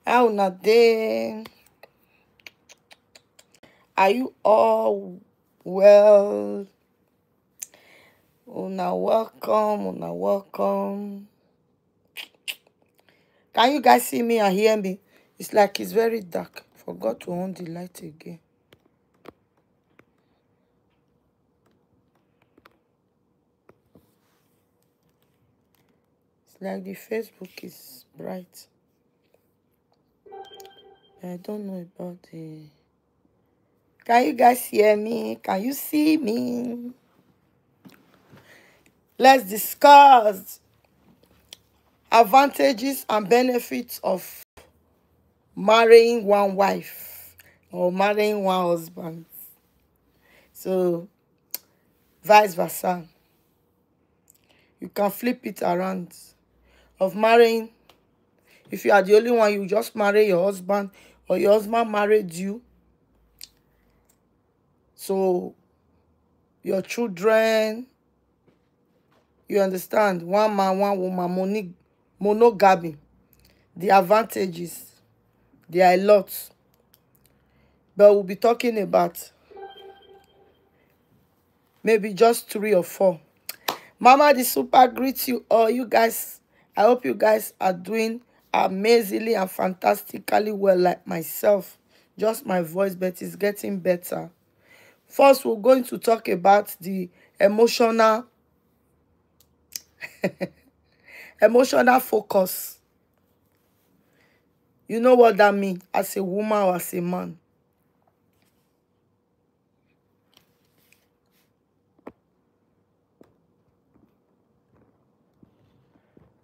How na dey? Are you all well? Una welcome, una welcome. Can you guys see me and hear me? It's like it's very dark. Forgot to on the light again. It's like the Facebook is bright. I don't know about the... Can you guys hear me? Can you see me? Let's discuss advantages and benefits of marrying one wife or marrying one husband. So, vice versa. You can flip it around. Of marrying, if you are the only one, you just marry your husband, or your husband married you. So, your children, you understand, one man, one woman, monogamy. The advantages, there are a lot. But we'll be talking about maybe just 3 or 4. Mama the Super greets you all. You guys, I hope you guys are doing amazingly and fantastically well, like myself. Just my voice, but it's getting better. First, we're going to talk about the emotional focus. You know what that means as a woman or as a man.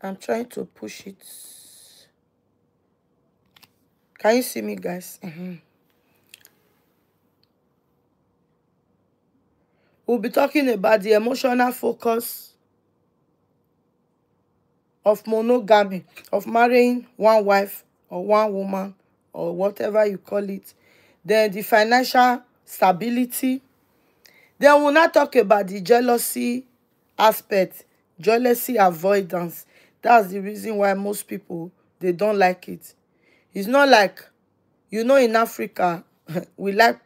I'm trying to push it. Can you see me, guys? We'll be talking about the emotional focus of monogamy, of marrying one wife or one woman or whatever you call it. Then the financial stability. Then we'll not talk about the jealousy aspect, jealousy avoidance. That's the reason why most people, they don't like it. It's not like, you know, in Africa, we like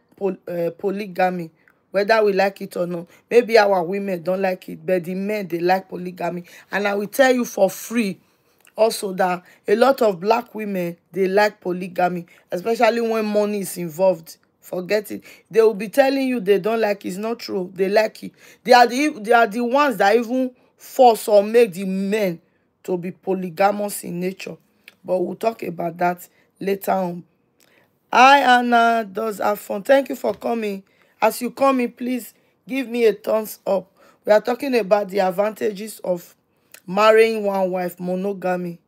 polygamy, whether we like it or not. Maybe our women don't like it, but the men, they like polygamy. And I will tell you for free also that a lot of black women, they like polygamy, especially when money is involved. Forget it. They will be telling you they don't like it. It's not true. They like it. They are the ones that even force or make the men to be polygamous in nature. But we'll talk about that later on. Hi, Anna. Does have fun. Thank you for coming. As you come in, please give me a thumbs up. We are talking about the advantages of marrying one wife, monogamy.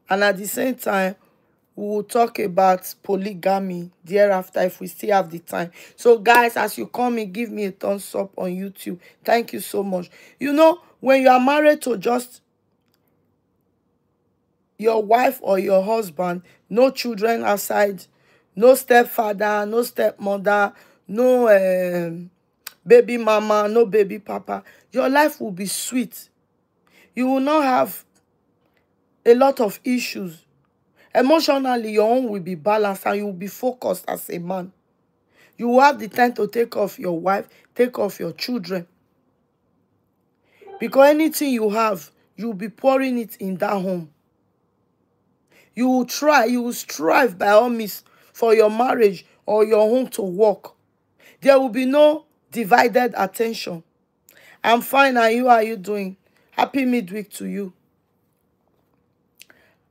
And at the same time, we will talk about polygamy thereafter if we still have the time. So, guys, as you come in, give me a thumbs up on YouTube. Thank you so much. You know, when you are married to just your wife or your husband, no children outside, no stepfather, no stepmother, no baby mama, no baby papa, your life will be sweet. You will not have a lot of issues. Emotionally, your own will be balanced and you will be focused as a man. You will have the time to take care of your wife, take care of your children. Because anything you have, you will be pouring it in that home. You will try, you will strive by all means for your marriage or your home to work. There will be no divided attention. I'm fine, and you, how are you doing? Happy midweek to you.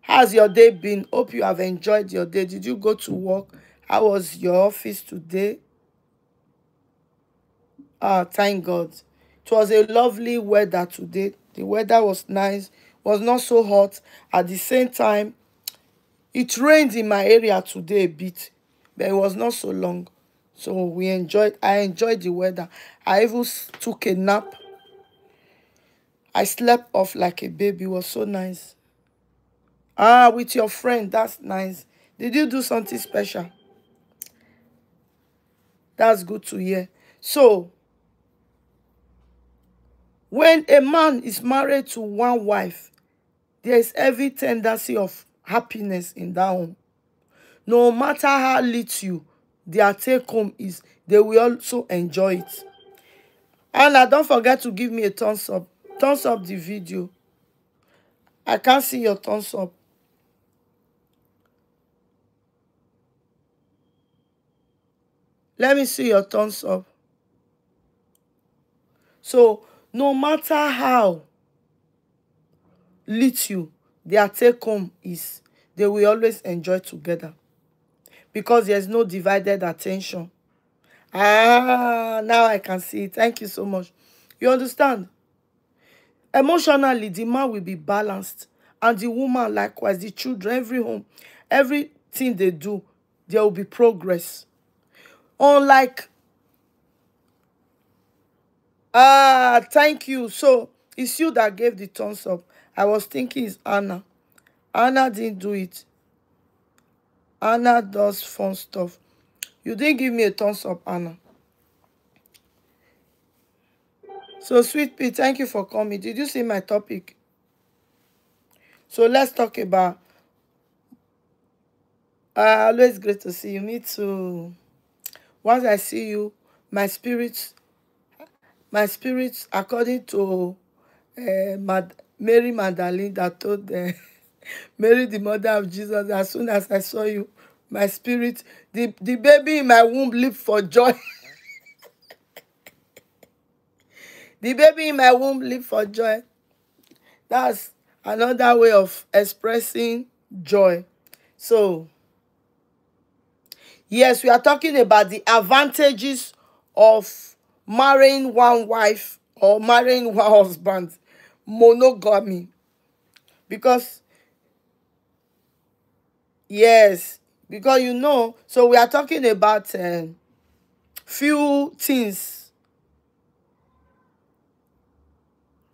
How's your day been? Hope you have enjoyed your day. Did you go to work? How was your office today? Thank God. It was a lovely weather today. The weather was nice. Was not so hot. At the same time, it rained in my area today a bit, but it was not so long. So I enjoyed the weather. I even took a nap. I slept off like a baby. It was so nice. With your friend, that's nice. Did you do something special? That's good to hear. So, when a man is married to one wife, there is every tendency of happiness in that home. No matter how little their take home is, they will also enjoy it. Anna, don't forget to give me a thumbs up. Thumbs up the video. I can't see your thumbs up. Let me see your thumbs up. So, no matter how little their take home is, they will always enjoy together because there's no divided attention. Now I can see it. Thank you so much. You understand? Emotionally, the man will be balanced, and the woman likewise, the children, every home, everything they do, there will be progress. Unlike, thank you. So it's you that gave the thumbs up. I was thinking it's Anna. Anna didn't do it. Anna does fun stuff. You didn't give me a thumbs up, Anna. So, Sweet Pea, thank you for coming. Did you see my topic? So, let's talk about... always great to see you. Me too. Once I see you, my spirit, according to Mary Magdalene that told Mary, the mother of Jesus, as soon as I saw you, my spirit, the baby in my womb leaped for joy. The baby in my womb leaped for joy. That's another way of expressing joy. So, yes, we are talking about the advantages of marrying one wife or marrying one husband, monogamy. Because, yes, because so we are talking about few things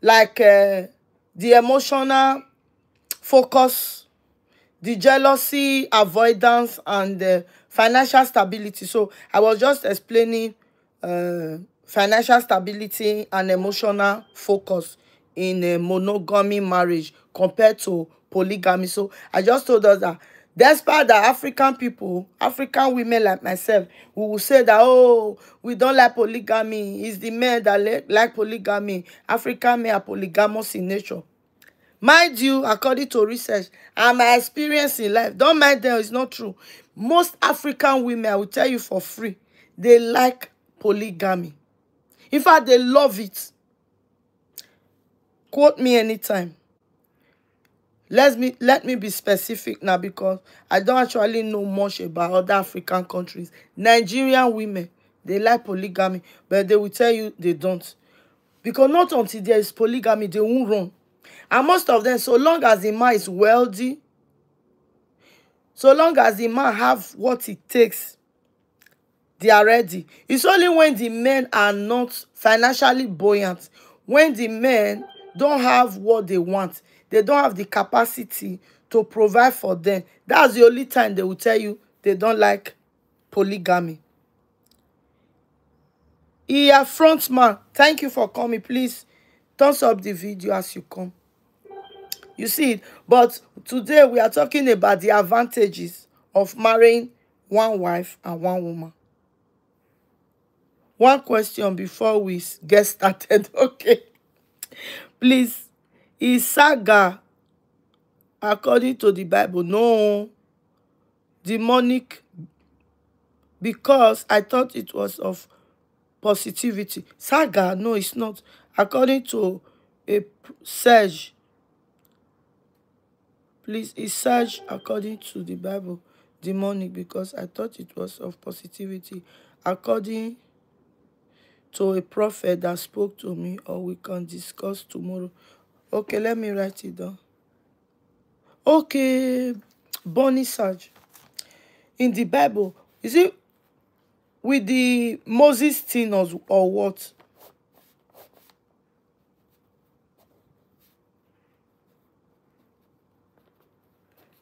like the emotional focus, the jealousy avoidance, and the financial stability. So I was just explaining financial stability and emotional focus in a monogamy marriage compared to polygamy. So I just told us that despite that African women like myself, we will say that, oh, we don't like polygamy. It's the men that like polygamy. African men are polygamous in nature. Mind you, according to research and my experience in life, don't mind them, it's not true. Most African women, I will tell you for free, they like polygamy. In fact, they love it. Quote me anytime. Let me be specific now, because I don't actually know much about other African countries. Nigerian women, they like polygamy, but they will tell you they don't. Because not until there is polygamy, they won't run. And most of them, so long as the man is wealthy, so long as the man have what it takes, they are ready. It's only when the men are not financially buoyant, when the men don't have what they want, they don't have the capacity to provide for them, that's the only time they will tell you they don't like polygamy. Yeah, front man, thank you for coming. Please thumbs up the video as you come. You see it. But today we are talking about the advantages of marrying one wife and one woman. One question before we get started, okay? Please, is saga according to the Bible? No. Demonic, because I thought it was of positivity. Saga, no, it's not. According to a search, please, is search according to the Bible demonic? Because I thought it was of positivity. According to a prophet that spoke to me, or we can discuss tomorrow. Okay, let me write it down. Okay, Bonnie Sarge. In the Bible, is it with the Moses thing or what?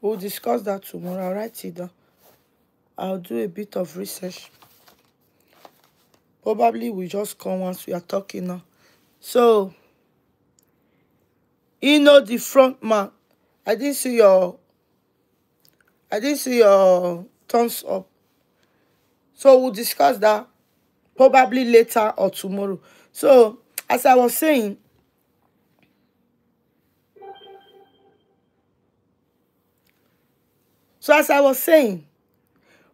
We'll discuss that tomorrow. I'll write it down. I'll do a bit of research. Probably we just come once we are talking now. So, the front man. I didn't see your I didn't see your thumbs up. So we'll discuss that probably later or tomorrow. So as I was saying,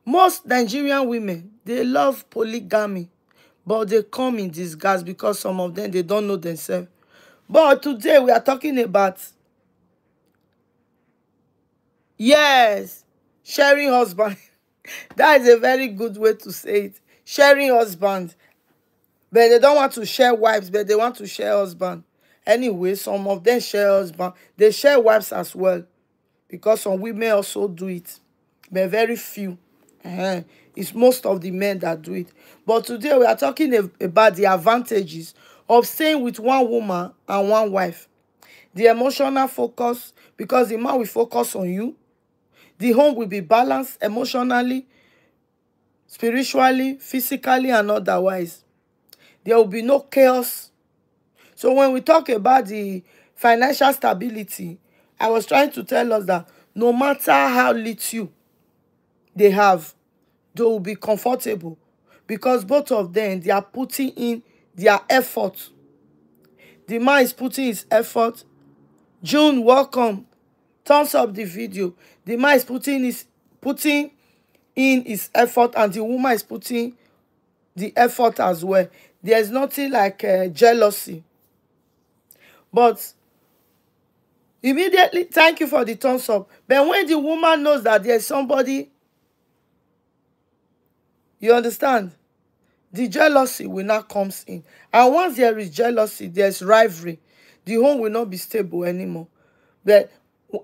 most Nigerian women, they love polygamy, but they come in disguise because some of them, they don't know themselves. But today we are talking about, yes, sharing husband. That is a very good way to say it. Sharing husband. But they don't want to share wives, but they want to share husband. Anyway, some of them share husband. They share wives as well, because some women also do it, but very few. It's most of the men that do it. But today we are talking about the advantages of staying with one woman and one wife. The emotional focus, because the man will focus on you. The home will be balanced emotionally, spiritually, physically, and otherwise. There will be no chaos. So when we talk about the financial stability, I was trying to tell us that no matter how little they have, they will be comfortable, because both of them, they are putting in their effort. The man is putting his effort. June, welcome. Thumbs up the video. The man is putting in his effort, and the woman is putting the effort as well. There's nothing like jealousy. But immediately, thank you for the thumbs up. But when the woman knows that there's somebody, you understand, the jealousy will not come in. And once there is jealousy, there's rivalry. The home will not be stable anymore. But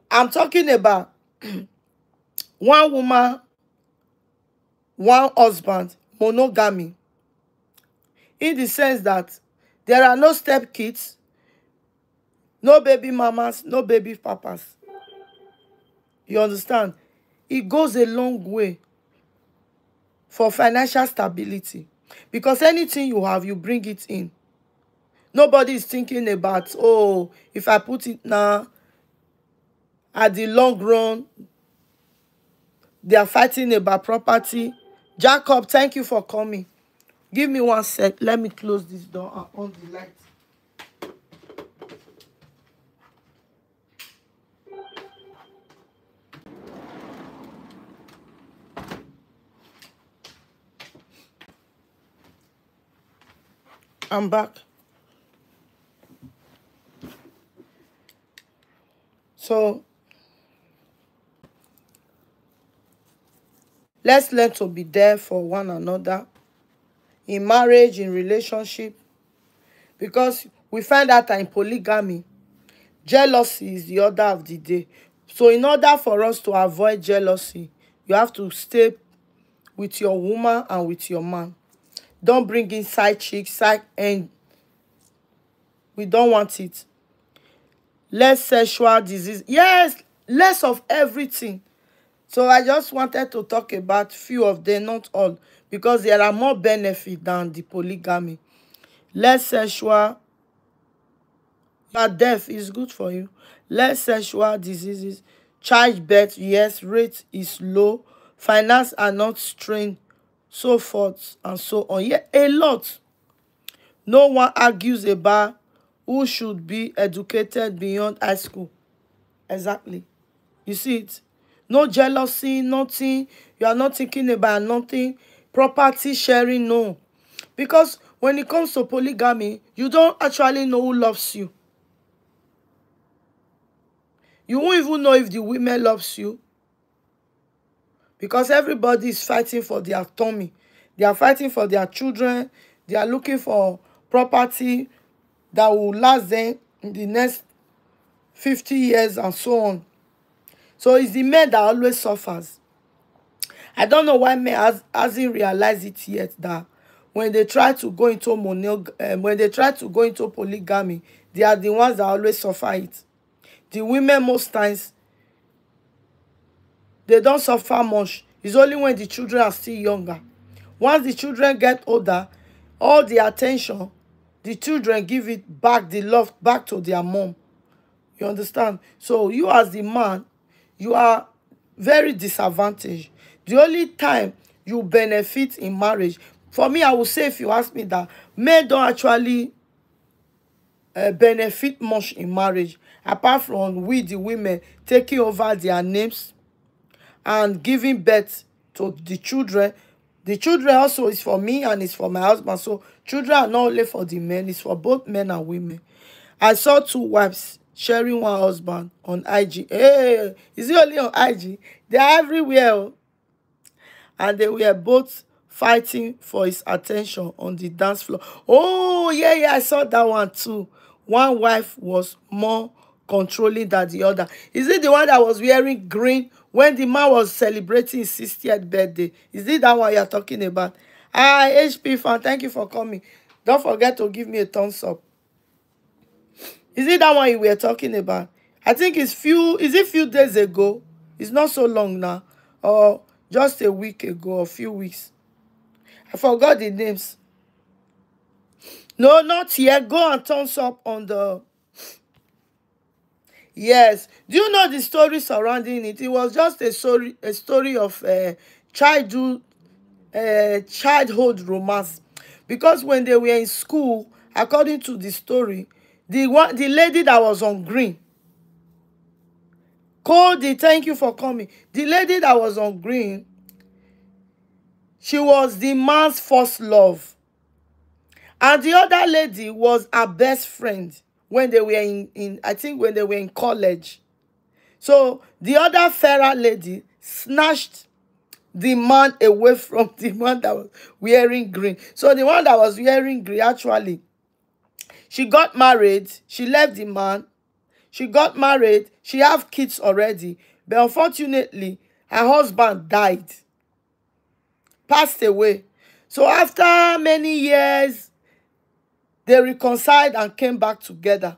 I'm talking about one woman, one husband, monogamy. In the sense that there are no step kids, no baby mamas, no baby papas. You understand? It goes a long way for financial stability. Because anything you have, you bring it in. Nobody is thinking about, oh, if I put it now, at the long run, they are fighting about property. Jacob, thank you for coming. Give me 1 sec. Let me close this door and on the light. I'm back. So let's learn to be there for one another in marriage, in relationship, because we find out that in polygamy, jealousy is the order of the day. So in order for us to avoid jealousy, you have to stay with your woman and with your man. Don't bring in side chicks, and we don't want it. Less sexual disease. Yes, less of everything. So I just wanted to talk about few of them, not all, because there are more benefits than the polygamy. Less sexual, your death is good for you. Less sexual diseases. Childbirth, yes, rate is low. Finance are not strained, so forth and so on. Yeah, a lot. No one argues about who should be educated beyond high school. Exactly. You see it? No jealousy, nothing. You are not thinking about nothing. Property sharing, no. Because when it comes to polygamy, you don't actually know who loves you. You won't even know if the women loves you. Because everybody is fighting for their tummy. They are fighting for their children. They are looking for property that will last them in the next 50 years and so on. So it's the men that always suffers. I don't know why men hasn't realized it yet, that when they try to go into when they try to go into polygamy, they are the ones that always suffer it. The women most times, they don't suffer much. It's only when the children are still younger. Once the children get older, all the attention, the children give it back, the love back to their mom. You understand? So you as the man, you are very disadvantaged. The only time you benefit in marriage, for me, I would say, if you ask me, that men don't actually benefit much in marriage, apart from we the women taking over their names and giving birth to the children. The children also is for me and it's for my husband. So children are not only for the men, it's for both men and women. I saw two wives sharing one husband on IG. Hey, is it only on IG? They are everywhere. Oh. And they were both fighting for his attention on the dance floor. Oh, yeah, yeah, I saw that one too. One wife was more controlling than the other. Is it the one that was wearing green when the man was celebrating his 60th birthday? Is it that one you're talking about? Hi, HP fan, thank you for coming. Don't forget to give me a thumbs up. Is it that one you were talking about? I think it's few days ago? It's not so long now. Or just a week ago, or a few weeks. I forgot the names. No, not yet. Go and thumbs up on the... Yes. Do you know the story surrounding it? It was just a story of childhood romance. Because when they were in school, according to the story, the lady that was on green, Cody, thank you for coming. The lady that was on green, she was the man's first love. And the other lady was her best friend when they were I think when they were in college. So the other fairer lady snatched the man away from the one that was wearing green. So the one that was wearing green, actually, she got married. She left the man. She got married. She have kids already. But unfortunately, her husband died. Passed away. So after many years, they reconciled and came back together.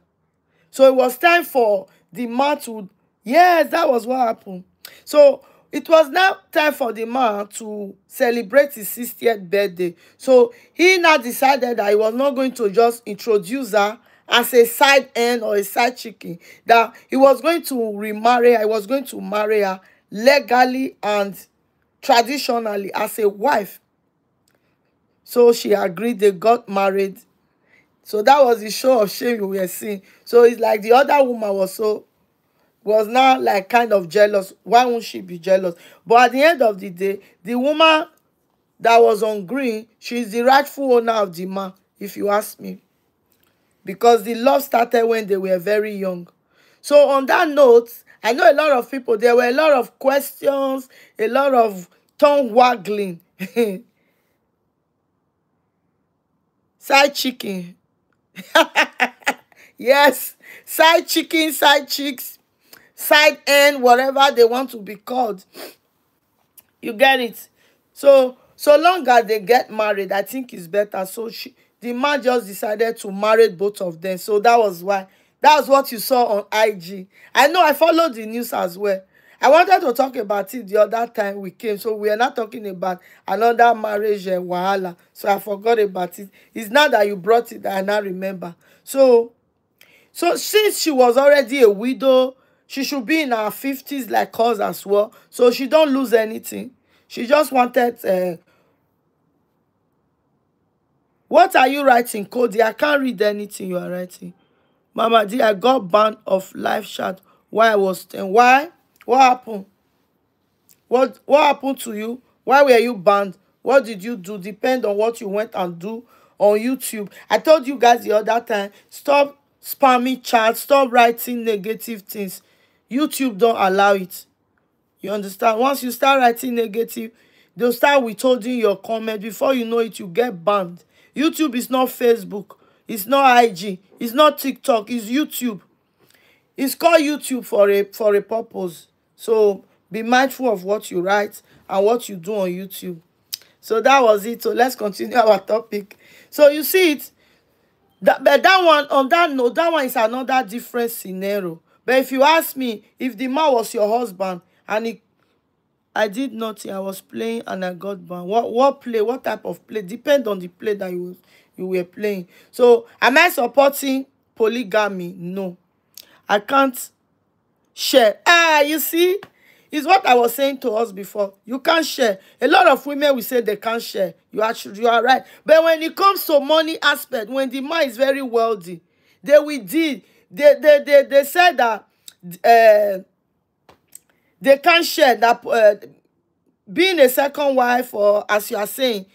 So it was time for the man to... Yes, that was what happened. So it was now time for the man to celebrate his 60th birthday. So he now decided that he was not going to just introduce her as a side hen or a side chicken. That he was going to remarry her. He was going to marry her legally and traditionally as a wife. So she agreed. They got married. So that was the show of shame we were seeing. So it's like the other woman was now like kind of jealous. Why won't she be jealous? But at the end of the day, the woman that was on green, she's the rightful owner of the man, if you ask me. Because the love started when they were very young. So on that note, I know a lot of people, there were a lot of questions, a lot of tongue waggling. Side chicken. Yes, side chicken, side chicks, side hen, whatever they want to be called. You get it? So long as they get married, I think it's better. So the man just decided to marry both of them. So that was why. That was what you saw on IG. I know I followed the news as well. I wanted to talk about it the other time we came. So we are not talking about another marriage wahala. So I forgot about it. It's now that you brought it that I now remember. So since she was already a widow, she should be in her 50s like us as well. So she don't lose anything. She just wanted... what are you writing, Cody? I can't read anything you are writing. Mama D, I got banned of live chat while I was 10. Why? What happened? What happened to you? Why were you banned? What did you do? Depend on what you went and do on YouTube. I told you guys the other time, stop spamming chat, stop writing negative things. YouTube don't allow it. You understand? Once you start writing negative, they'll start withholding your comment. Before you know it, you get banned. YouTube is not Facebook. It's not IG. It's not TikTok. It's YouTube. It's called YouTube for a purpose. So be mindful of what you write and what you do on YouTube. So that was it. So let's continue our topic. So you see it. But that one, on that note, that one is another different scenario. But if you ask me, if the man was your husband and I did nothing, I was playing and I got banned. What play? What type of play? Depend on the play that you were playing. So am I supporting polygamy? No. I can't share. You see? It's what I was saying to us before. You can't share. A lot of women will say they can't share. You are right. But when it comes to money aspect, when the man is very wealthy, they will deal. They said that uh, they can't share that. Being a second wife, or as you are saying,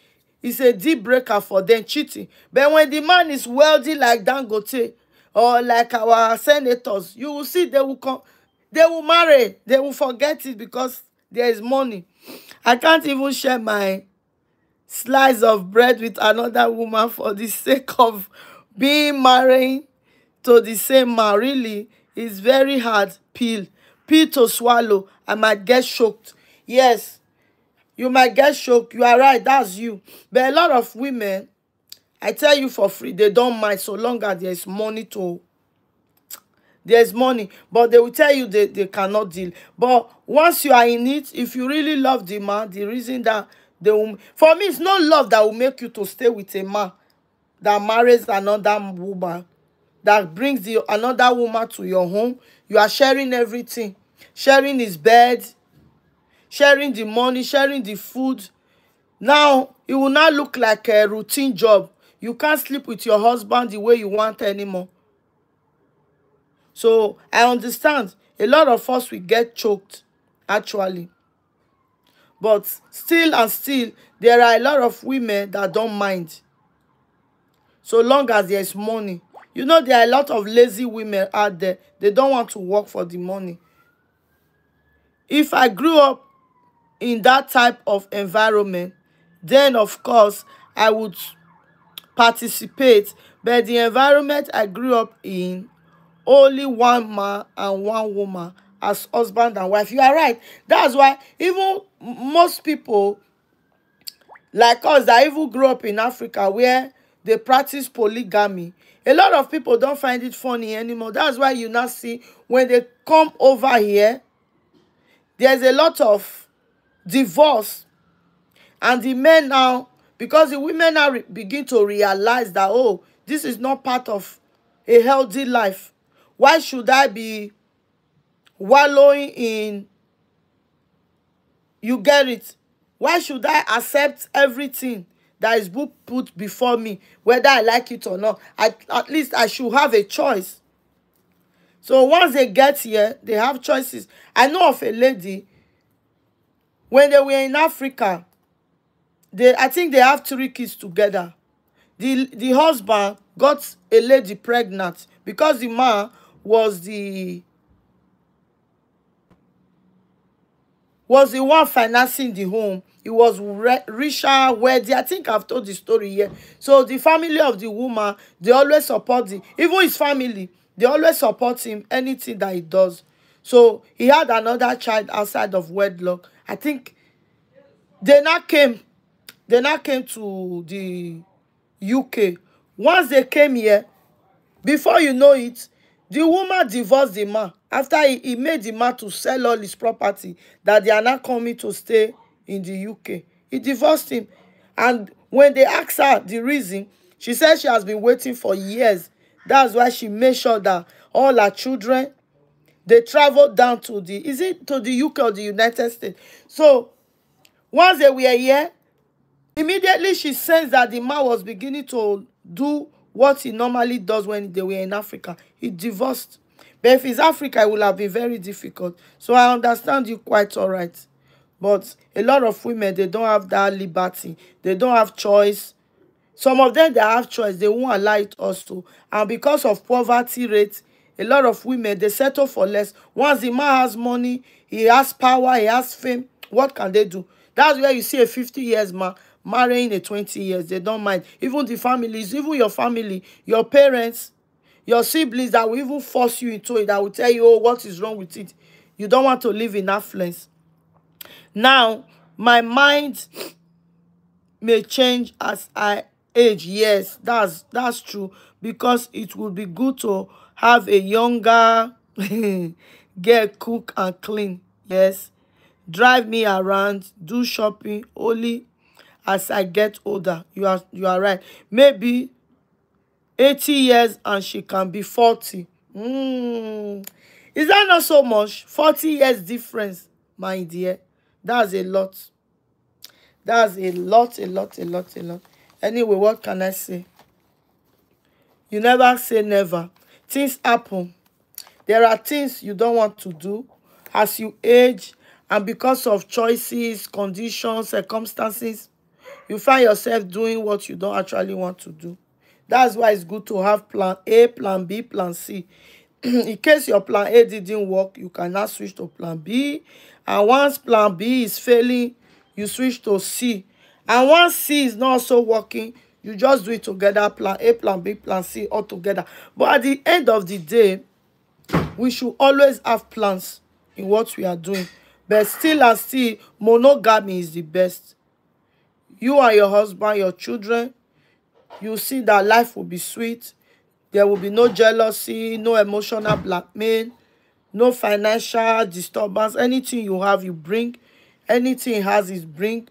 is a deal breaker for them, cheating. But when the man is wealthy like Dangote or like our senators, you will see they will come, they will marry, they will forget it because there is money. I can't even share my slice of bread with another woman for the sake of being married to the same man. Really, it's very hard pill to swallow. I might get shocked. Yes, you might get shocked. You are right, that's you. But a lot of women, I tell you for free, they don't mind so long as there's money. But they will tell you they cannot deal. But once you are in it, if you really love the man, the reason that they will, for me, it's not love that will make you to stay with a man that marries another woman, that brings another woman to your home. You are sharing everything, sharing his bed, sharing the money, sharing the food. Now it will not look like a routine job. You can't sleep with your husband the way you want anymore. So I understand a lot of us will get choked, actually. But still and still, there are a lot of women that don't mind so long as there's money. You know, there are a lot of lazy women out there. They don't want to work for the money. If I grew up in that type of environment, then of course I would participate. But the environment I grew up in, only one man and one woman as husband and wife. You are right. That's why even most people like us that even grew up in Africa where they practice polygamy, a lot of people don't find it funny anymore. That's why you now see when they come over here, there's a lot of divorce. And the men now, because the women now begin to realize that, oh, this is not part of a healthy life. Why should I be wallowing in, you get it? Why should I accept everything that is put before me, whether I like it or not? At least I should have a choice. So once they get here, they have choices. I know of a lady, when they were in Africa, I think they have 3 kids together. The husband got a lady pregnant because the man was the one financing the home. He was richer, wealthy. I think I've told the story here. So the family of the woman, they always support even his family, they always support him, anything that he does. So he had another child outside of wedlock. I think they now came to the UK. Once they came here, before you know it, the woman divorced the man after he made the man to sell all his property, that they are now coming to stay in the UK. He divorced him. And when they asked her the reason, she said she has been waiting for years. That's why she made sure that all her children, they traveled down to the UK or the United States. So once they were here, immediately she sensed that the man was beginning to do what he normally does when they were in Africa. He divorced. But if it's Africa, it will have been very difficult. So I understand you quite all right. But a lot of women, they don't have that liberty. They don't have choice. Some of them, they have choice. They won't allow it also. And because of poverty rate, a lot of women, they settle for less. Once the man has money, he has power, he has fame, what can they do? That's where you see a 50 years man marrying a 20 years. They don't mind. Even the families, even your family, your parents, your siblings that will even force you into it, that will tell you, oh, what is wrong with it? You don't want to live in affluence. Now, my mind may change as I age. Yes, that's true. Because it would be good to have a younger girl cook and clean. Yes. Drive me around, do shopping only as I get older. You are right. Maybe 80 years and she can be 40. Is that not so much? 40 years difference. my dear. That's a lot. That's a lot, a lot, a lot, a lot. Anyway, what can I say? You never say never. Things happen. There are things you don't want to do as you age, and because of choices, conditions, circumstances, you find yourself doing what you don't actually want to do. That's why it's good to have plan A, plan B, plan C. In case your plan A didn't work, you can now switch to plan B. And once plan B is failing, you switch to C. And once C is not also working, you just do it together, plan A, plan B, plan C, all together. But at the end of the day, we should always have plans in what we are doing. But still and still, monogamy is the best. You and your husband, your children, you see that life will be sweet. There will be no jealousy, no emotional blackmail, no financial disturbance. Anything you have, you bring. Anything he has, is bring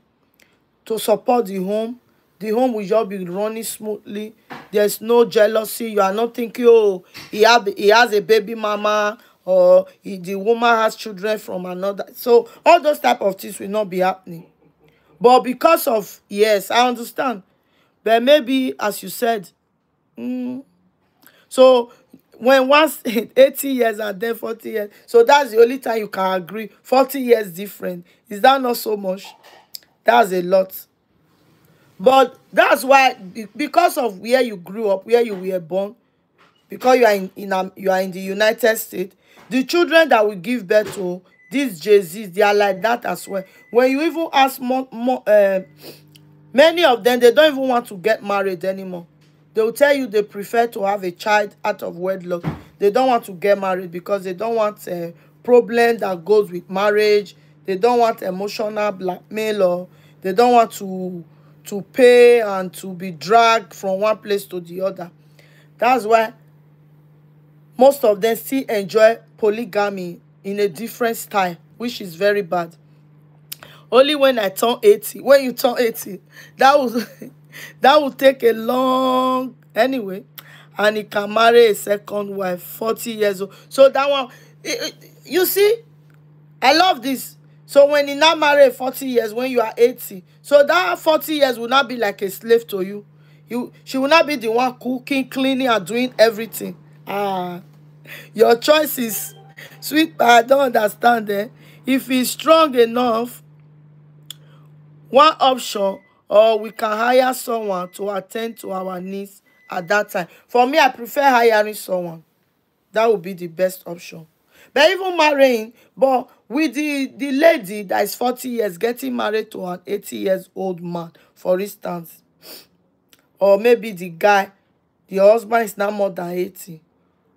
to support the home. The home will just be running smoothly. There's no jealousy. You are not thinking, oh, he has a baby mama, or the woman has children from another. So all those type of things will not be happening. But because of, yes, I understand. But maybe, as you said, so when once 80 years and then 40 years, so that's the only time you can agree. 40 years different. Is that not so much? That's a lot. But that's why, because of where you grew up, where you were born, because you are in the United States, the children that will give birth to these Jay-Z's, they are like that as well. When you even ask many of them, they don't even want to get married anymore. They will tell you they prefer to have a child out of wedlock. They don't want to get married because they don't want a problem that goes with marriage. They don't want emotional blackmail, or they don't want to pay and to be dragged from one place to the other. That's why most of them still enjoy polygamy in a different style, which is very bad. Only when I turn 80, when you turn 80, that was that will take a long, anyway, and he can marry a second wife, 40 years old. So that one, you see, I love this. So when he now marry 40 years, when you are 80, so that 40 years will not be like a slave to you. She will not be the one cooking, cleaning, and doing everything. Your choice is sweet, but I don't understand. If he's strong enough, one option, or we can hire someone to attend to our needs at that time. For me, I prefer hiring someone. That would be the best option. But even marrying, but with the lady that is 40 years getting married to an 80 years old man, for instance, or maybe the guy, the husband is now more than 80,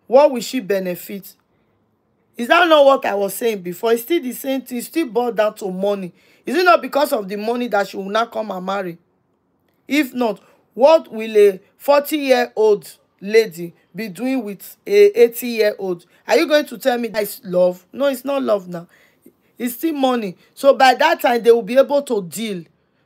what will she benefit? Is that not what I was saying before? It's still the same thing. It's still boiled down to money. Is it not because of the money that she will not come and marry? If not, what will a 40-year-old lady be doing with a 80-year-old? Are you going to tell me that is love? No, it's not love now. It's still money. So by that time, they will be able to deal,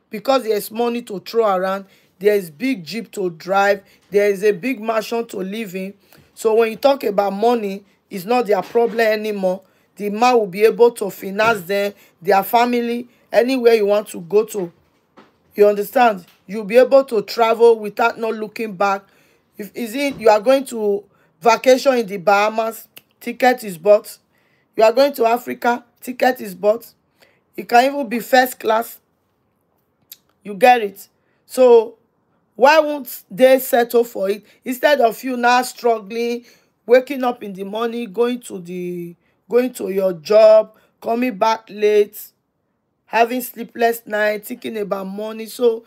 because there's money to throw around. There's big jeep to drive. There is a big mansion to live in. So when you talk about money, it's not their problem anymore. The man will be able to finance them, their family, anywhere you want to go to. You understand? You'll be able to travel without not looking back. You are going to vacation in the Bahamas, ticket is bought. You are going to Africa, ticket is bought. It can even be first class. You get it? So why won't they settle for it instead of you now struggling, waking up in the morning, going to your job, coming back late, having sleepless nights, thinking about money? So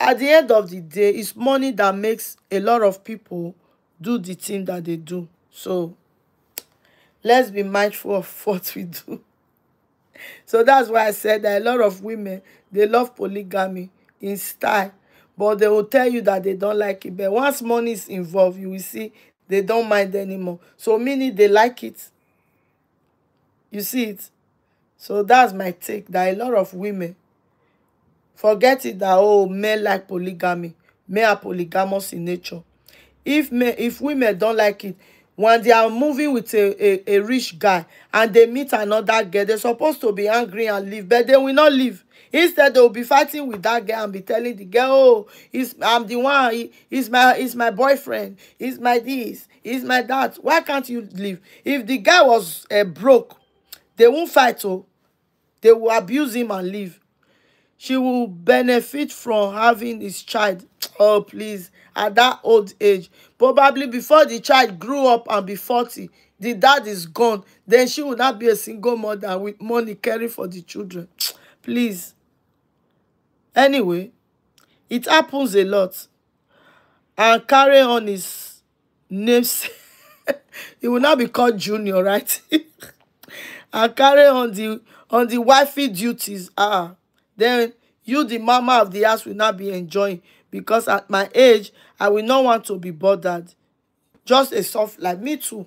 at the end of the day, it's money that makes a lot of people do the thing that they do. So let's be mindful of what we do. So that's why I said that a lot of women, they love polygamy in style, but they will tell you that they don't like it. But once money is involved, you will see they don't mind anymore. So meaning they like it. You see it? So that's my take, that a lot of women forget it, that, oh, men like polygamy. Men are polygamous in nature. If women don't like it, when they are moving with a rich guy and they meet another girl, they're supposed to be angry and leave, but they will not leave. Instead, they will be fighting with that girl and be telling the girl, oh, I'm the one, he's my boyfriend, he's my this, he's my that. Why can't you leave? If the guy was broke, they won't fight, oh, they will abuse him and leave. She will benefit from having his child. Oh, please, at that old age. Probably before the child grew up and be 40, the dad is gone. Then she will not be a single mother with money caring for the children. Please. Anyway, it happens a lot. And carry on his names. He will not be called Junior, right? And carry on the wifey duties. Then you, the mama of the house, will not be enjoying, because at my age, I will not want to be bothered. Just a soft like me too.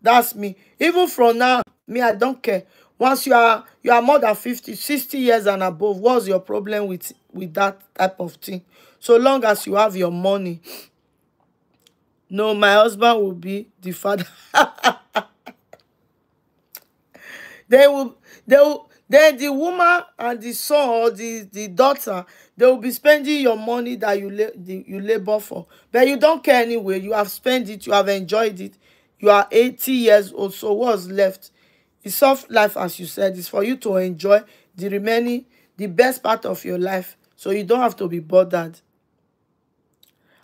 That's me. Even from now, me, I don't care. Once you are more than 50, 60 years and above, what's your problem with that type of thing? So long as you have your money. No, my husband will be the father. Then the woman and the son or the daughter, they will be spending your money that you labor for. But you don't care anyway. You have spent it. You have enjoyed it. You are 80 years old. So what's left? It's soft life, as you said. It's for you to enjoy the best part of your life. So you don't have to be bothered.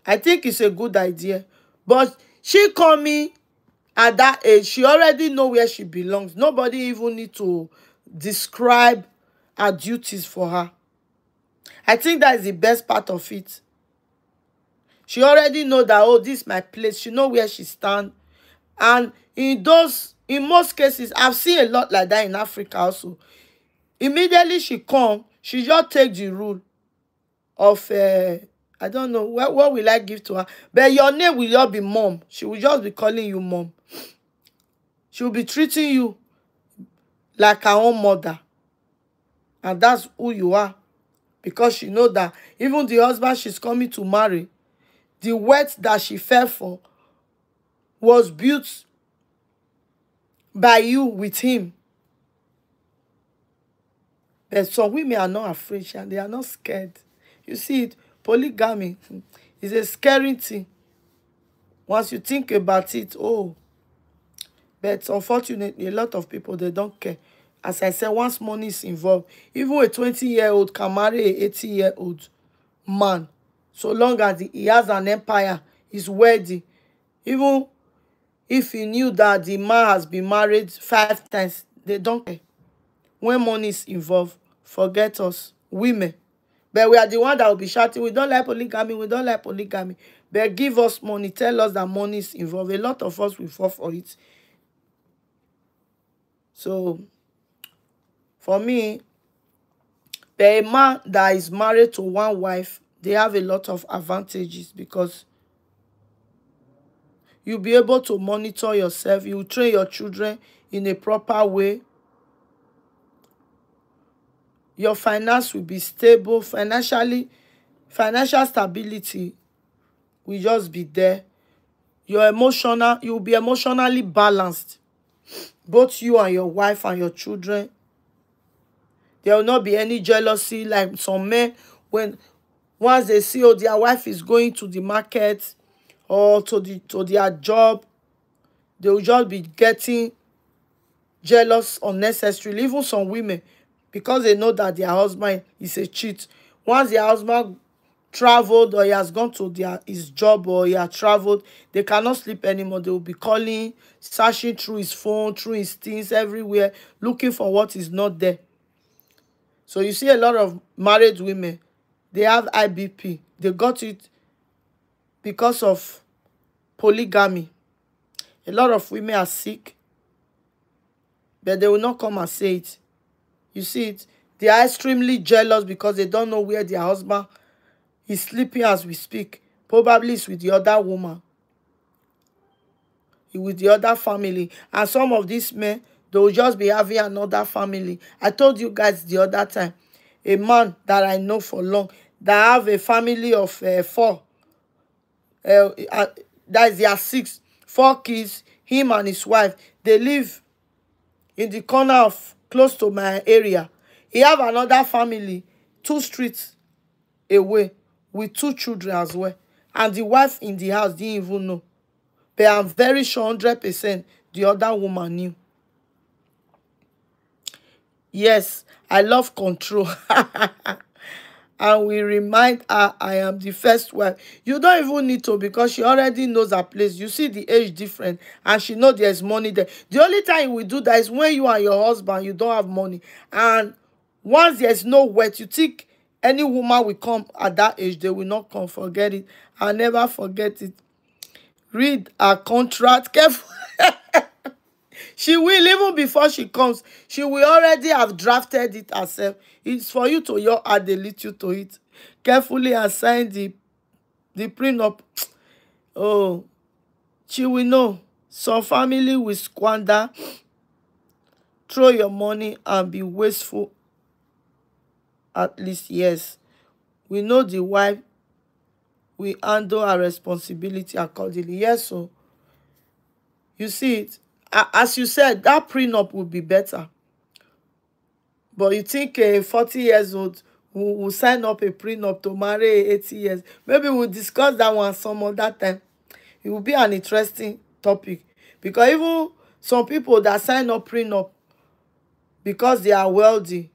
I think it's a good idea. But she coming at that age, she already know where she belongs. Nobody even need to describe her duties for her. I think that is the best part of it. She already know that, oh, this is my place. She know where she stand. And in most cases, I've seen a lot like that in Africa also. Immediately she come, she just take the rule of I don't know what will I give to her, but your name will not be mom. She will just be calling you mom. She will be treating you like her own mother, and that's who you are, because she know that even the husband she's coming to marry, the wealth that she fell for was built by you with him. But some women are not afraid and they are not scared. You see it, polygamy is a scary thing. Once you think about it, oh, but unfortunately, a lot of people, they don't care. As I said, once money is involved, even a 20-year-old can marry a 80-year-old man. So long as he has an empire, he's worthy. Even if he knew that the man has been married 5 times, they don't care. When money is involved, forget us, women. But we are the one that will be shouting, we don't like polygamy, we don't like polygamy. But give us money, tell us that money is involved. A lot of us will fall for it. So, for me, a man that is married to one wife, they have a lot of advantages, because you'll be able to monitor yourself. You will train your children in a proper way. Your finance will be stable. Financial stability will just be there. You'll be emotionally balanced. Both you and your wife and your children. There will not be any jealousy like some men, once they see, oh, their wife is going to the market or to their job, they will just be getting jealous unnecessarily. Even some women, because they know that their husband is a cheat. Once their husband traveled, or he has gone to his job, or he has traveled, they cannot sleep anymore. They will be calling, searching through his phone, through his things, everywhere, looking for what is not there. So you see a lot of married women, they have IBP. They got it because of polygamy. A lot of women are sick, but they will not come and say it. You see it? They are extremely jealous because they don't know where their husband is sleeping as we speak. Probably it's with the other woman, with the other family. And some of these men, they will just be having another family. I told you guys the other time, a man that I know for long, that have a family of 4. that is their 6, 4 kids, him and his wife. They live in the corner of close to my area. He have another family 2 streets away with 2 children as well. And the wife in the house didn't even know. But I'm very sure 100% the other woman knew. Yes, I love control. And we remind her I am the first wife. You don't even need to, because she already knows her place. You see the age difference and she know there's money there. The only time we do that is when you and your husband, you don't have money. And once there's no wet, you think any woman will come at that age, they will not come. Forget it. I'll never forget it. Read her contract carefully. She will, even before she comes, she will already have drafted it herself. It's for you to your add a little to it. Carefully and sign the prenup. Oh, she will know. Some family will squander, throw your money and be wasteful. At least, yes. We know the wife will handle her responsibility accordingly. Yes, so you see it. As you said, that prenup would be better. But you think a 40 years old will sign up a prenup to marry 80 years? Maybe we'll discuss that one some other time. It will be an interesting topic. Because even some people that sign up prenup because they are wealthy,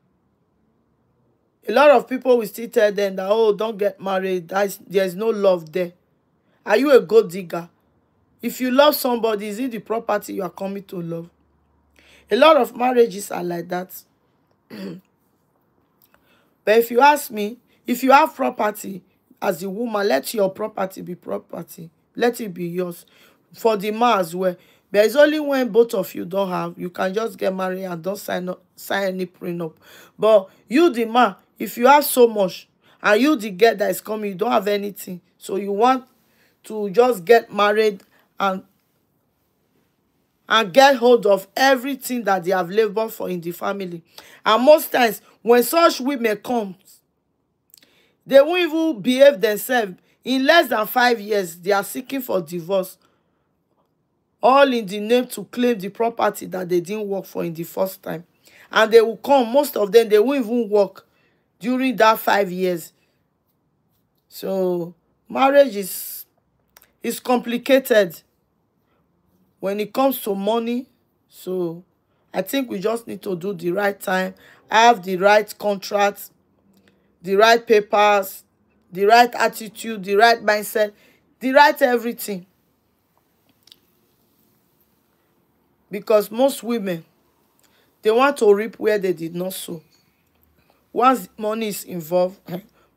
a lot of people will still tell them that, oh, don't get married. There's no love there. Are you a gold digger? If you love somebody, is it the property you are coming to love? A lot of marriages are like that. But if you ask me, if you have property as a woman, let your property be property. Let it be yours. For the man as well. But it's only when both of you don't have, you can just get married and don't sign any prenup. But you, the man, if you have so much, and you, the girl that is coming, you don't have anything. So you want to just get married and get hold of everything that they have labored for in the family. And most times, when such women come, they won't even behave themselves. In less than 5 years, they are seeking for divorce. All in the name to claim the property that they didn't work for in the first time. And they will come, most of them, they won't even work during that 5 years. So, marriage is complicated when it comes to money. So I think we just need to do the right time, have the right contracts, the right papers, the right attitude, the right mindset, the right everything. Because most women, they want to reap where they did not sow. Once money is involved,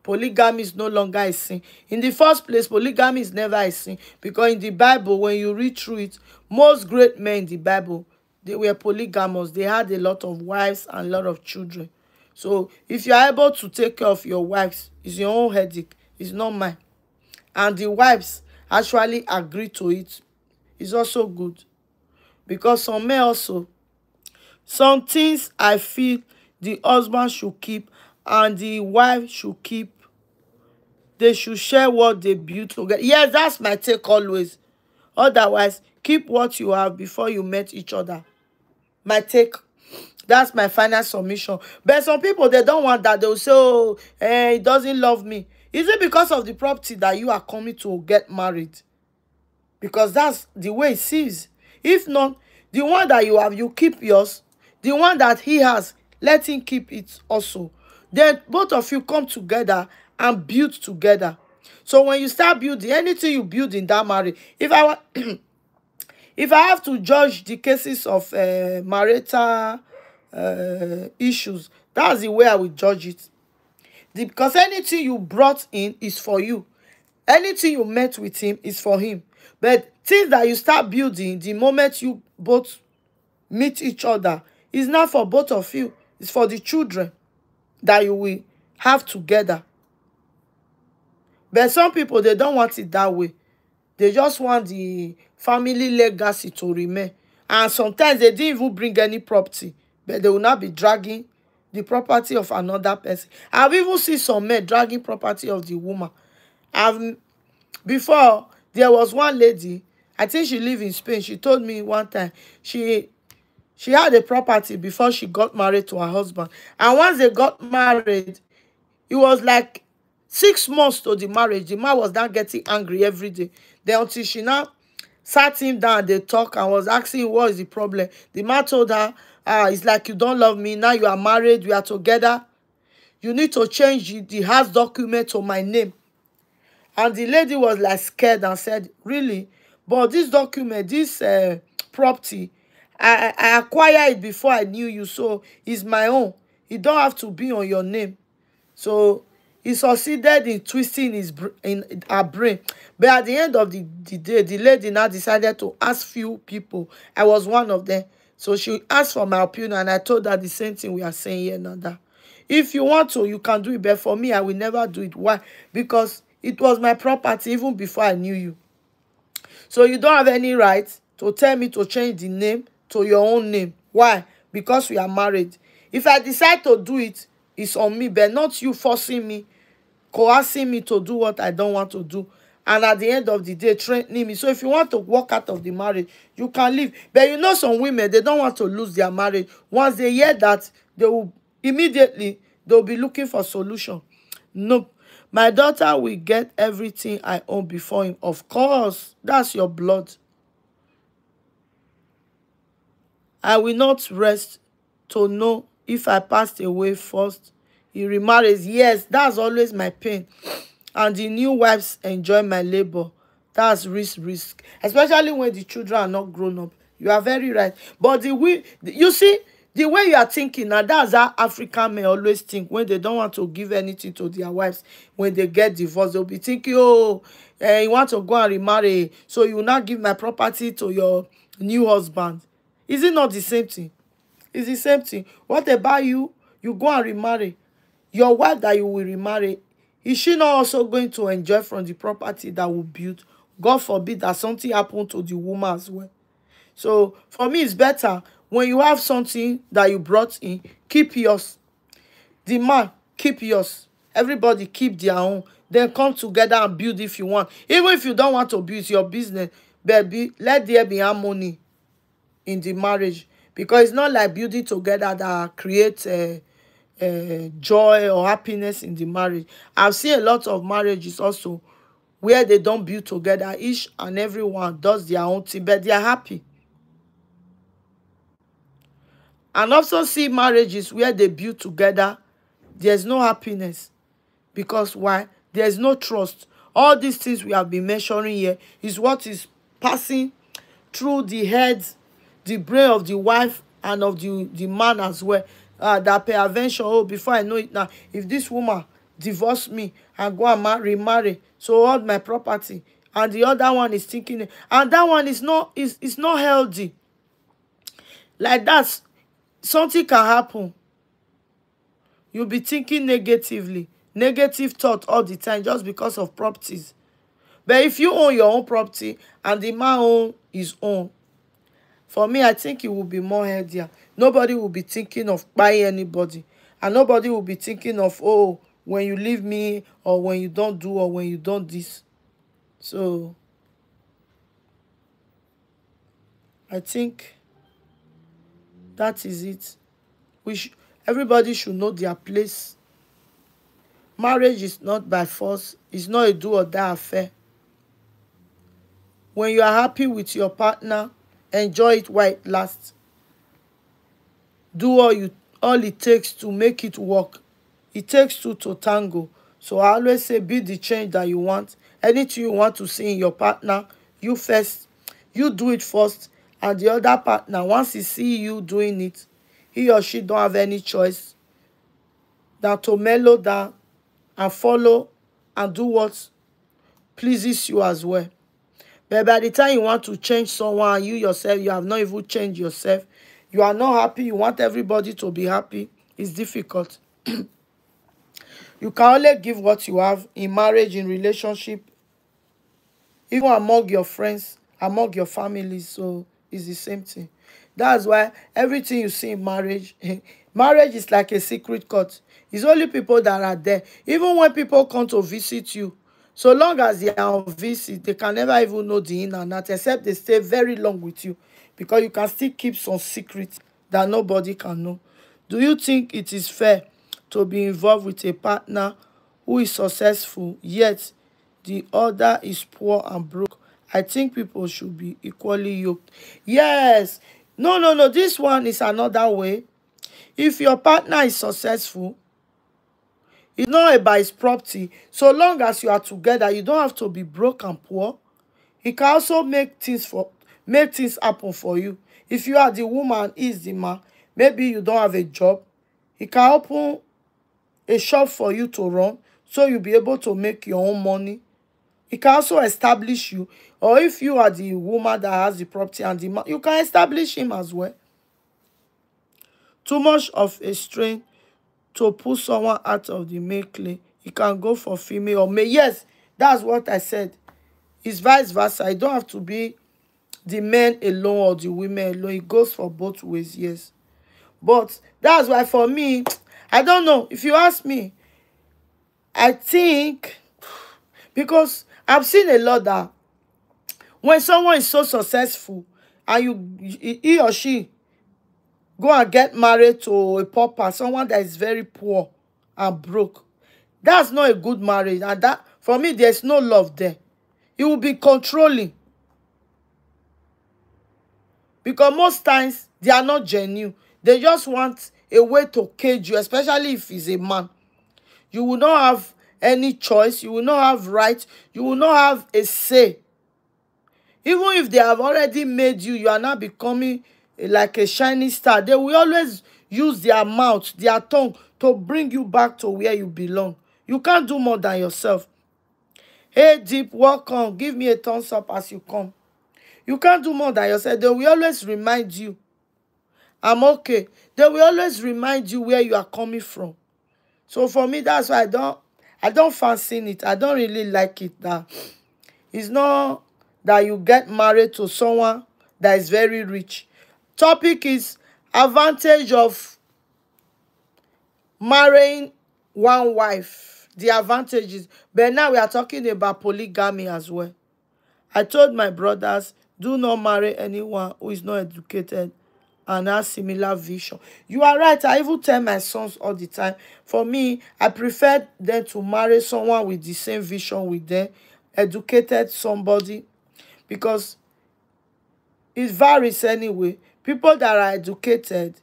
polygamy is no longer a sin. In the first place, polygamy is never a sin. Because in the Bible, when you read through it, most great men in the Bible, they were polygamous. They had a lot of wives and a lot of children. So if you are able to take care of your wives, it's your own headache. It's not mine. And the wives actually agree to it. It's also good. Because some men also, some things I feel the husband should keep and the wife should keep. They should share what they build together. Yes, that's my take always. Otherwise, keep what you have before you met each other. My take. That's my final submission. But some people, they don't want that. They'll say, oh, he doesn't love me. Is it because of the property that you are coming to get married? Because that's the way it sees. If not, the one that you have, you keep yours. The one that he has, let him keep it also. Then both of you come together and build together. So when you start building, anything you build in that marriage, if I have to judge the cases of marital issues, that's the way I will judge it. Because anything you brought in is for you. Anything you met with him is for him. But things that you start building the moment you both meet each other is not for both of you. It's for the children that you will have together. But some people, they don't want it that way. They just want the family legacy to remain. And sometimes they didn't even bring any property. But they will not be dragging the property of another person. I've even seen some men dragging property of the woman. Before, There was one lady, I think she lived in Spain. She told me one time she had a property before she got married to her husband. And once they got married, it was like 6 months to the marriage. The man was now getting angry every day. Then until she now sat him down, they talk and was asking what is the problem. The man told her, it's like you don't love me. Now you are married, we are together. You need to change the house document to my name. And the lady was like scared and said, really? But this document, this property, I acquired it before I knew you, so it's my own. It don't have to be on your name. So he succeeded in twisting in her brain. But at the end of the day, the lady now decided to ask few people. I was one of them. So she asked for my opinion, and I told her the same thing we are saying here now. That if you want to, you can do it. But for me, I will never do it. Why? Because it was my property even before I knew you. So you don't have any right to tell me to change the name to your own name. Why? Because we are married. If I decide to do it, it's on me, but not you forcing me, coercing me to do what I don't want to do. And at the end of the day, threatening me. So if you want to walk out of the marriage, you can leave. But you know some women, they don't want to lose their marriage. Once they hear that, they will immediately, they'll be looking for solution. Nope. My daughter will get everything I own before him. Of course, that's your blood. I will not rest to know if I passed away first. He remarries. Yes, that's always my pain. And the new wives enjoy my labor. That's risk. Especially when the children are not grown up. You are very right. But you see, the way you are thinking now, that's how African men always think when they don't want to give anything to their wives. When they get divorced, they'll be thinking, oh, you want to go and remarry, so you will not give my property to your new husband. Is it not the same thing? It's the same thing. What about you? You go and remarry. Your wife that you will remarry, is she not also going to enjoy from the property that will build? God forbid that something happened to the woman as well. So for me, it's better when you have something that you brought in, keep yours. The man, keep yours. Everybody keep their own. Then come together and build if you want. Even if you don't want to build, it's your business. Baby, let there be harmony in the marriage. Because it's not like building together that creates joy or happiness in the marriage. I've seen a lot of marriages also where they don't build together. Each and everyone does their own thing, but they are happy. And also see marriages where they build together, there's no happiness. Because why? There's no trust. All these things we have been mentioning here is what is passing through the heads, the brain of the wife and of the man as well. That peradventure, oh, before I know it now, if this woman divorce me and go and remarry, so all my property, and the other one is thinking, and that one is not healthy. Like that, something can happen. You'll be thinking negatively, negative thought all the time just because of properties. But if you own your own property and the man own his own, for me, I think it will be more healthier. Nobody will be thinking of buying anybody. And nobody will be thinking of, oh, when you leave me, or when you don't do, or when you don't this. So, I think that is it. Everybody should know their place. Marriage is not by force. It's not a do or die affair. When you are happy with your partner, enjoy it while it lasts. Do all it takes to make it work. It takes two to tango. So I always say, be the change that you want. Anything you want to see in your partner, you first. You do it first. And the other partner, once he see you doing it, he or she don't have any choice than to mellow down and follow and do what pleases you as well. But by the time you want to change someone, you yourself, you have not even changed yourself. You are not happy. You want everybody to be happy. It's difficult. You can only give what you have in marriage, in relationship, even among your friends, among your families. So it's the same thing. That's why everything you see in marriage, marriage is like a secret court. It's only people that are there. Even when people come to visit you, So long as they are on visit, they can never even know the in and out, except they stay very long with you, because you can still keep some secrets that nobody can know. Do you think it is fair to be involved with a partner who is successful, yet the other is poor and broke? I think people should be equally yoked. Yes. No, no, no. This one is another way. If your partner is successful, it's not about his property. So long as you are together, you don't have to be broke and poor. He can also make things happen for you. If you are the woman, he is the man. Maybe you don't have a job. He can open a shop for you to run, so you'll be able to make your own money. He can also establish you. Or if you are the woman that has the property and the man, you can establish him as well. Too much of a strain to pull someone out of the male clay. You can go for female or male. Yes, that's what I said. It's vice versa. It don't have to be the men alone or the women alone. It goes for both ways, yes. But that's why for me, I don't know. If you ask me, I think, because I've seen a lot that when someone is so successful and he or she go and get married to a pauper, someone that is very poor and broke, that's not a good marriage. And that, for me, there's no love there. It will be controlling. Because most times, they are not genuine. They just want a way to cage you, especially if he's a man. You will not have any choice. You will not have rights. You will not have a say. Even if they have already made you, you are now becoming like a shining star. They will always use their mouth, their tongue to bring you back to where you belong. You can't do more than yourself. Hey, Deep, welcome. Give me a thumbs up as you come. You can't do more than yourself. They will always remind you, I'm okay. They will always remind you where you are coming from. So for me, that's why I don't fancy it. I don't really like it. That it's not that you get married to someone that is very rich. Topic is advantage of marrying one wife. The advantages. But now we are talking about polygamy as well. I told my brothers, do not marry anyone who is not educated and has similar vision. You are right. I even tell my sons all the time. For me, I prefer them to marry someone with the same vision with them, educated somebody, because it varies anyway. People that are educated,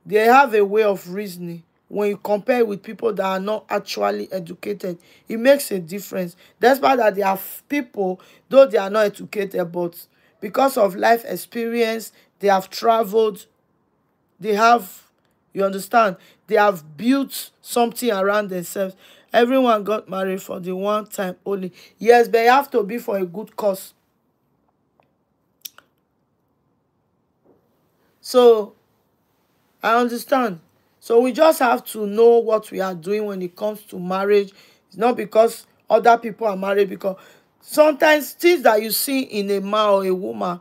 they have a way of reasoning. When you compare with people that are not actually educated, it makes a difference. Despite that, there are people, though they are not educated, but because of life experience, they have traveled, they have, you understand, they have built something around themselves. Everyone got married for the one time only. Yes, but it have to be for a good cause. So, I understand. So we just have to know what we are doing when it comes to marriage. It's not because other people are married, because sometimes things that you see in a man or a woman,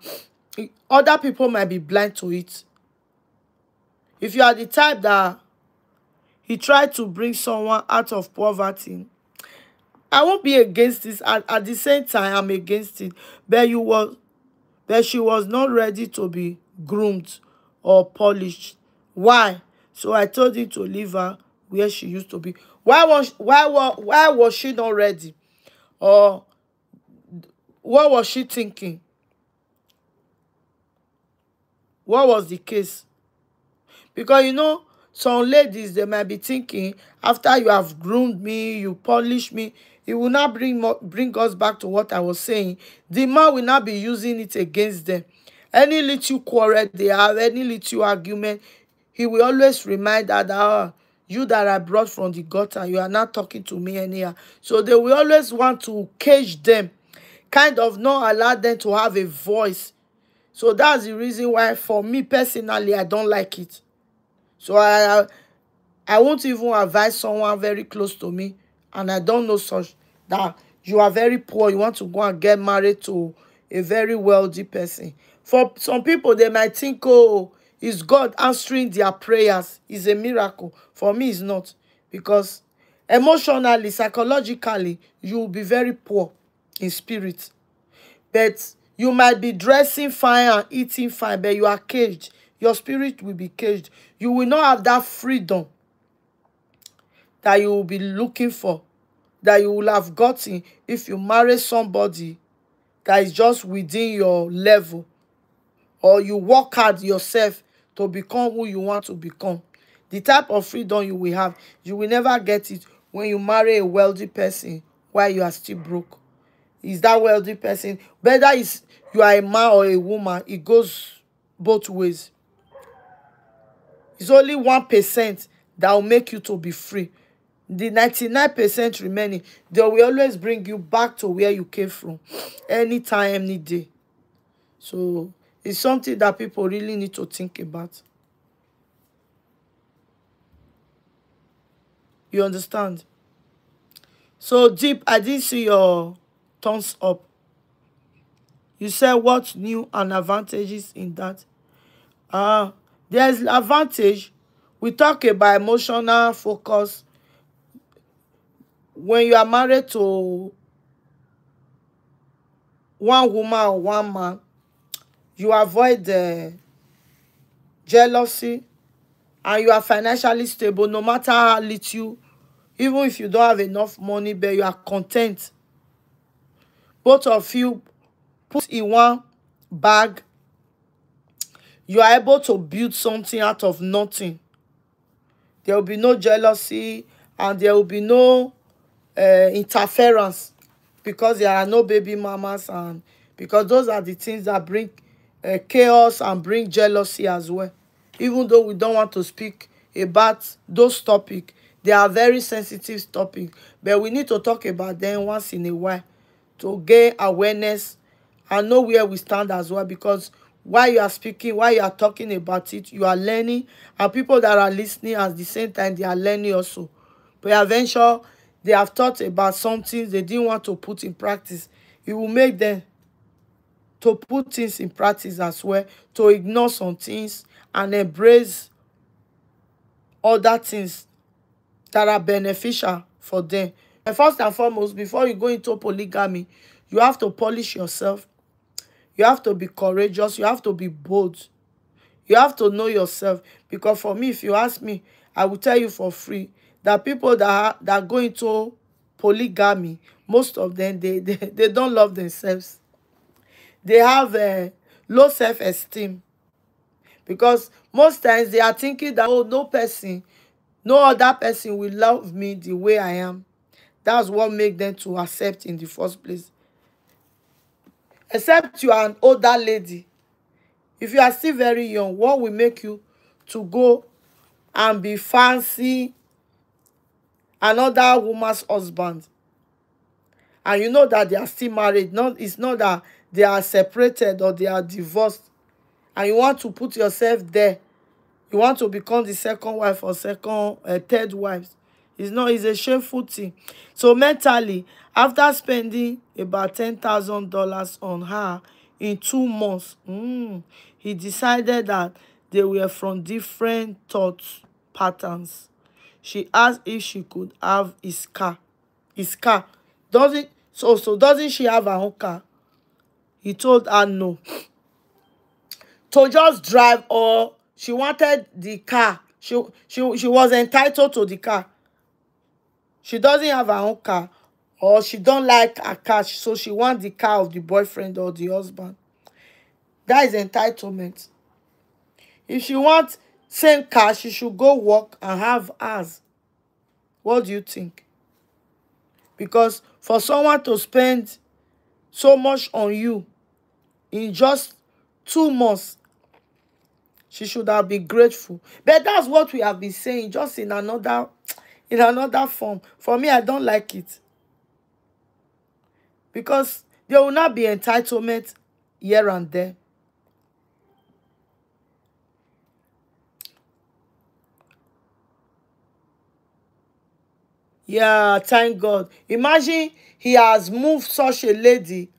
other people might be blind to it. If you are the type that he tried to bring someone out of poverty, I won't be against this. At the same time, I'm against it. But she was not ready to be groomed or polished. Why? So I told him to leave her where she used to be. Why was she not ready? Or what was she thinking? What was the case? Because you know, some ladies, they might be thinking, after you have groomed me, you polish me, it will not bring us back to what I was saying. The man will not be using it against them. Any little quarrel they have, any little argument, he will always remind her that, oh, you that I brought from the gutter, you are not talking to me anyhow. So they will always want to cage them, kind of not allow them to have a voice. So that's the reason why, for me personally, I don't like it. So I won't even advise someone very close to me, and I don't know such, that you are very poor, you want to go and get married to a very wealthy person. For some people, they might think, oh, is God answering their prayers? It's a miracle. For me, it's not. Because Emotionally, psychologically, you will be very poor in spirit. But you might be dressing fine and eating fine, but you are caged. Your spirit will be caged. You will not have that freedom that you will be looking for, that you will have gotten if you marry somebody that is just within your level, or you work hard yourself to become who you want to become. The type of freedom you will have, you will never get it when you marry a wealthy person while you are still broke. Is that wealthy person, whether it's you are a man or a woman, it goes both ways. It's only 1% that will make you to be free. The 99% remaining, they will always bring you back to where you came from, anytime, any day. So it's something that people really need to think about. You understand? So Deep, I didn't see your thumbs up. You said what new and advantages in that? There's advantage. We talk about emotional focus. When you are married to one woman or one man, you avoid the jealousy, and you are financially stable no matter how little, even if you don't have enough money, but you are content. Both of you put in one bag. You are able to build something out of nothing. There will be no jealousy, and there will be no interference, because there are no baby mamas, and because those are the things that bring chaos and bring jealousy as well. Even though we don't want to speak about those topics, they are very sensitive topics, but we need to talk about them once in a while to gain awareness and know where we stand as well. Because while you are speaking, while you are talking about it, you are learning, and people that are listening at the same time, they are learning also. Peradventure, they have thought about something they didn't want to put in practice. It will make them to put things in practice as well, to ignore some things and embrace other things that are beneficial for them. And first and foremost, before you go into polygamy, you have to polish yourself. You have to be courageous. You have to be bold. You have to know yourself. Because for me, if you ask me, I will tell you for free that people that go into polygamy, most of them, they don't love themselves. They have a low self-esteem, because most times they are thinking that, oh, no other person will love me the way I am. That's what makes them to accept in the first place. Except you are an older lady. If you are still very young, what will make you to go and be fancy another woman's husband? And you know that they are still married. It's not that they are separated or they are divorced. And you want to put yourself there. You want to become the second wife or third wife. It's a shameful thing. So mentally, after spending about $10,000 on her in 2 months, he decided that they were from different thought patterns. She asked if she could have his car. His car. Doesn't she have her own car? He told her no. To just drive, or she wanted the car. She was entitled to the car. She doesn't have her own car, or she don't like her car, so she wants the car of the boyfriend or the husband. That is entitlement. If she wants same car, she should go work and have hers. What do you think? Because for someone to spend so much on you in just 2 months, she should have been grateful. But that's what we have been saying, just in another form. For me, I don't like it. Because there will not be entitlement here and there. Yeah, thank God. Imagine he has moved such a lady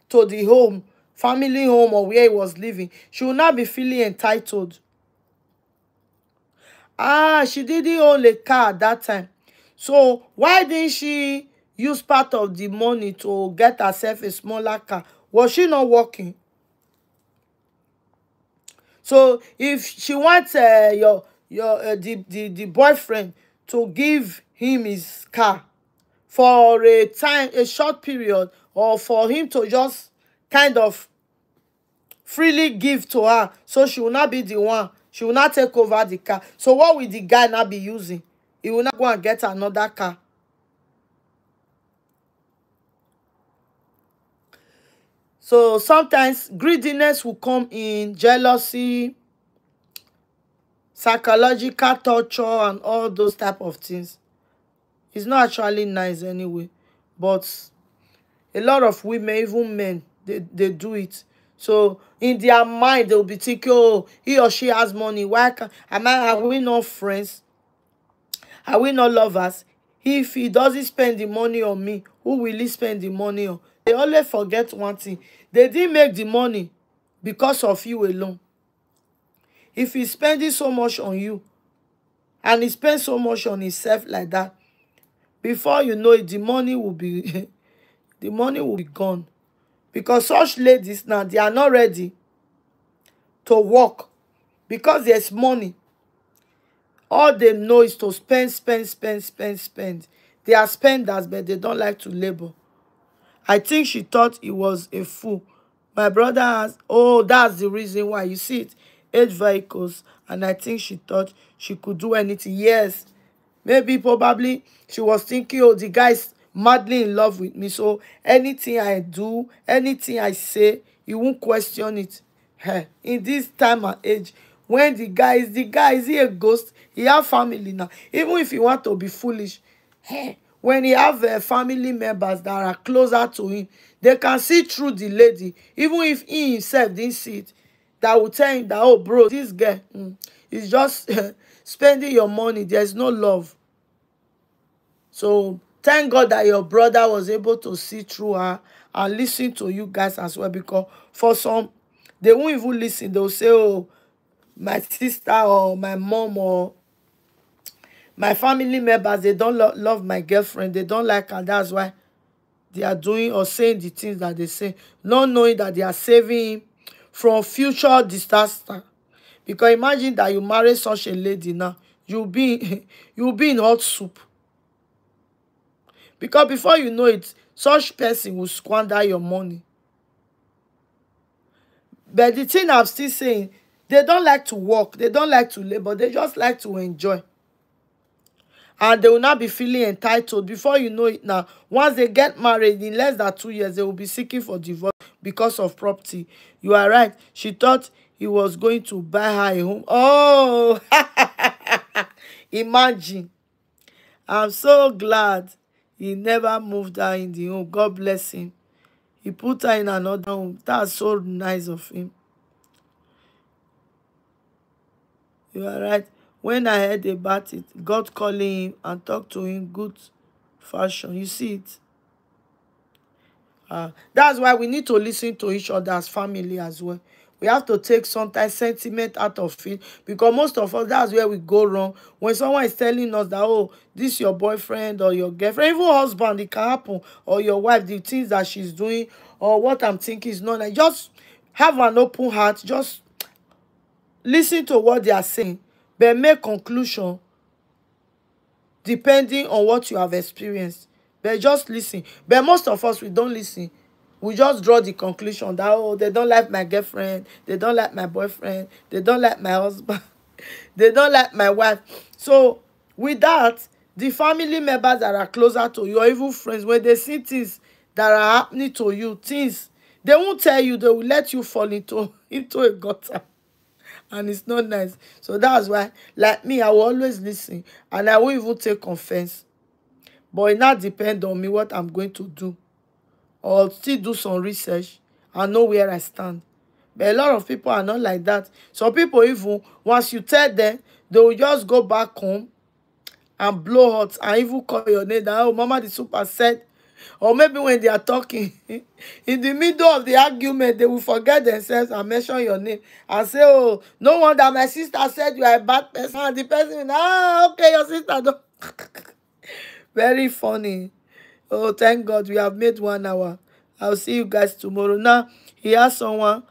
to the home, family home, or where he was living. She will not be feeling entitled. She didn't own a car at that time. So why didn't she use part of the money to get herself a smaller car? Was she not working? So if she wants the boyfriend to give him his car for a time, a short period, or for him to just kind of freely give to her, so she will not be the one, she will not take over the car. So what will the guy not be using? He will not go and get another car. So sometimes greediness will come in, jealousy, psychological torture, and all those type of things. It's not actually nice anyway, but a lot of women, even men, they do it. So in their mind, they'll be thinking, oh, he or she has money. Why can't are we not friends? Are we not lovers? If he doesn't spend the money on me, who will he spend the money on? They always forget one thing. They didn't make the money because of you alone. If he's spending so much on you, and he spends so much on himself like that, before you know it, the money will be the money will be gone. Because such ladies now, they are not ready to work because there's money. All they know is to spend, spend, spend, spend, spend. They are spenders, but they don't like to labor. I think she thought he was a fool. My brother has, oh, that's the reason why. You see it, 8 vehicles, and I think she thought she could do anything. Yes, maybe, probably, she was thinking, oh, the guy's madly in love with me, so anything I do, anything I say, he won't question it. Hey, in this time and age, when the guy, is he a ghost? He have family now. Even if he want to be foolish, hey, when he have family members that are closer to him, they can see through the lady. Even if he himself didn't see it, that will tell him that, oh, bro, this guy is just spending your money. There's no love. So thank God that your brother was able to see through her and listen to you guys as well. Because for some, they won't even listen. They'll say, oh, my sister or my mom or my family members, they don't love my girlfriend. They don't like her. That's why they are doing or saying the things that they say, not knowing that they are saving him from future disaster. Because imagine that you marry such a lady now, you'll be you'll be in hot soup. Because before you know it, such person will squander your money. But the thing I'm still saying, they don't like to work, they don't like to labor, they just like to enjoy. And they will not be feeling entitled. Before you know it now, once they get married, in less than 2 years, they will be seeking for divorce because of property. You are right. She thought he was going to buy her a home. Oh, imagine. I'm so glad he never moved her in the home. God bless him. He put her in another home. That's so nice of him. You are right. When I heard about it, God calling him and talk to him good fashion. You see it? That's why we need to listen to each other as family as well. We have to take sometimes sentiment out of it, because most of us, that's where we go wrong. When someone is telling us that, oh, this is your boyfriend or your girlfriend, even husband, it can happen, or your wife, the things that she's doing or what I'm thinking is not like, just have an open heart, just listen to what they are saying, but make conclusion depending on what you have experienced. But just listen. But most of us, we don't listen. We just draw the conclusion that, oh, they don't like my girlfriend, they don't like my boyfriend, they don't like my husband, they don't like my wife. So with that, the family members that are closer to you, or even friends, when they see things that are happening to you, things, they won't tell you, they will let you fall into a gutter. And it's not nice. So that's why, like me, I will always listen, and I will even take offense. But it not depend on me what I'm going to do, or still do some research and know where I stand. But a lot of people are not like that. Some people, even once you tell them, they will just go back home and blow hot and even call your name that, oh, Mama the Super said. Or maybe when they are talking, in the middle of the argument, they will forget themselves and mention your name and say, oh, no wonder my sister said you are a bad person. And the person will, okay, your sister don't. Very funny. Oh, thank God we have made 1 hour. I'll see you guys tomorrow. Now, he has someone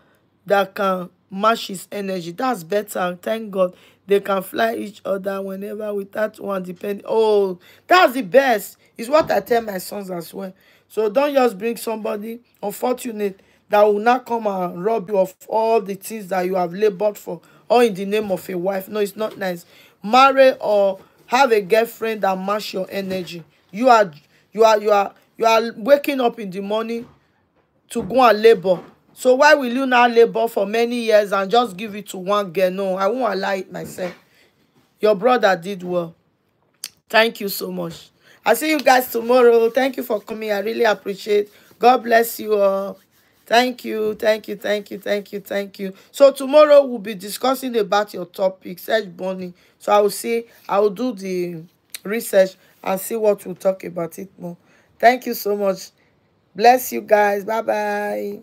that can match his energy. That's better. Thank God. They can fly each other whenever without one depend. Oh, that's the best. It's what I tell my sons as well. So don't just bring somebody unfortunate that will not come and rob you of all the things that you have labored for, all in the name of a wife. No, it's not nice. Marry or have a girlfriend that match your energy. You are waking up in the morning to go and labor. So why will you now labor for many years and just give it to one girl? No, I won't allow it myself. Your brother did well. Thank you so much. I'll see you guys tomorrow. Thank you for coming. I really appreciate. God bless you all. Thank you. Thank you. Thank you. Thank you. Thank you. So tomorrow we'll be discussing about your topic, search burning. So I will do the research and see what we'll talk about it more. Thank you so much. Bless you guys. Bye bye.